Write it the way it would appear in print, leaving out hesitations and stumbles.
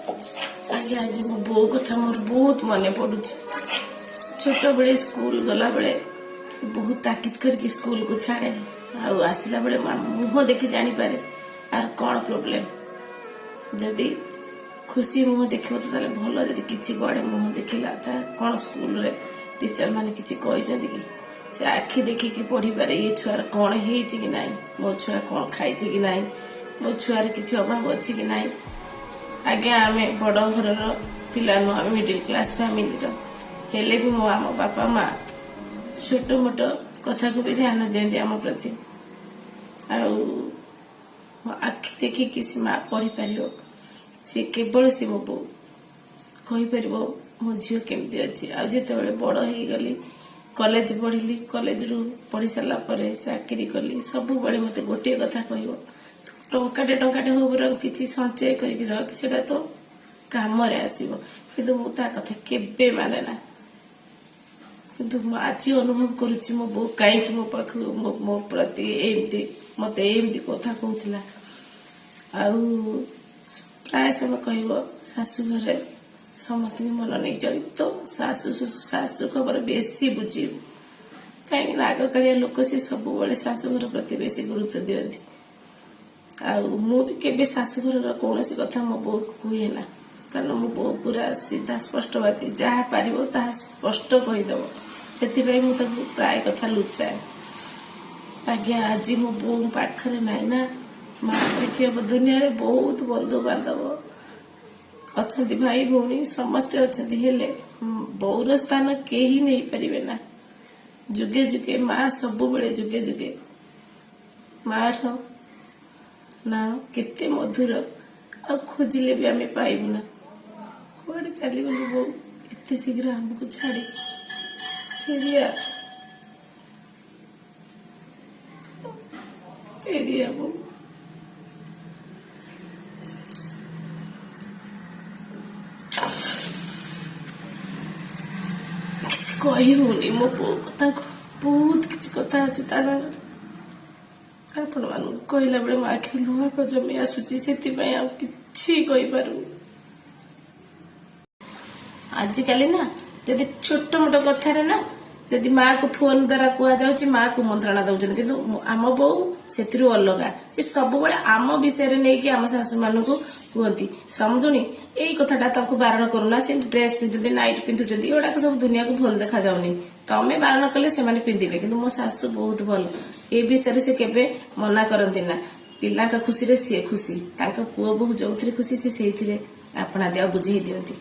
आगे आज मो बो कथा मोर बहुत मन पड़ू। छोट बड़े स्कूल गला बेले बहुत ताकिद करके स्कूल को छाड़े आसला बेले मुह देखी जानी पारे आर कौन प्रोब्लेम। जदि खुशी मुह देख तो भल, जदि किसी गड़े मुह देखला कौन स्कूल रे टीचर माने किसी कहते कि से आखि देखिकी पढ़ी पारे ये छुआर कौन है कि ना, मो छुआ कौन खाई कि ना, मो छुआर किसी अभाव अच्छी कि ना। आज्ञा आम बड़ घर पिला नुह, आम मिडिल क्लास फैमिली हेले भी मो आम बापा माँ छोट मोट कथा को भी ध्यान दिखती आम प्रति। आखि देखिकी सी माँ पढ़ी पार सी केवल सी मो बो कहीपर मो झील केमती अच्छी। आते बड़ हो गली कॉलेज पढ़ी, कॉलेज रू पढ़ी सारा पर चाकरी कली, सब बड़े मत गोटे कथा कह टंकाटे टंकाटे हो बरं किसी संचय करके रख सेटा तो काम आसो, किंतु मु ता कथा केबे माने ना। किंतु आज अनुभव करुच्ची मो बो कहीं मो पाख मो प्रति एमती मत एमती कथा कहूला। प्राय समय कह शाशु घरे समस्त मन नहीं चल तो शाशु खबर बेसी बुझीबू कहीं आग कालिया लोक से सब बड़े शाशुघर प्रति बेसी गुरुत्व दियंती। मु भी केबे शाशुघर कौन कथा मो बो कहे ना, कारण मो बो पूरा सीधा स्पष्टवादी, जहाँ पार ता स्पष्ट कहीदेव, से प्राय कथा लुचाए। आज्ञा आज मो बो पाखरे नाई ना, माँ देखिए दुनिया रे बहुत बंधु बांधव अच्छा, भाई भौणी समस्ते अच्छा, हेले बौर स्थान कहीं नहीं पारे ना। जुगे जुगे माँ सब बड़े जुगे जुगे मार ना केते मधुर आ खोजिले भी आम पाइबू ना। कड़े चली गलु बो एते शीघ्र हमको छाड़ी फेरिया बो कही होनी मो बो कथा बहुत किसी कथा अच्छे आपण मान कहला बेले मो आखि लुह जमी आसूची से कि आजिकल ना जदि छोट मोट कथार ना जदि माँ को फोन द्वारा कह जाऊँ माँ को मंत्रणा दौरान, किंतु आम बो से अलग से सब बड़े आम विषय नहीं कि आम शाशु मान को कहती समझुनी यही कथाटा बारण करूना, से ड्रेस पिंधुती नाइट पिंधुंट एगुड़ा सब दुनिया को भल देखा जाऊनी, तमें बारण कले से पिंधे। कि मो शाशु बहुत भल ए विषय से केबे मना करती ना, पिला खुशी रे सी खुशी, पुओ बहु जो खुशी से अपना दिया बुझे दियंती।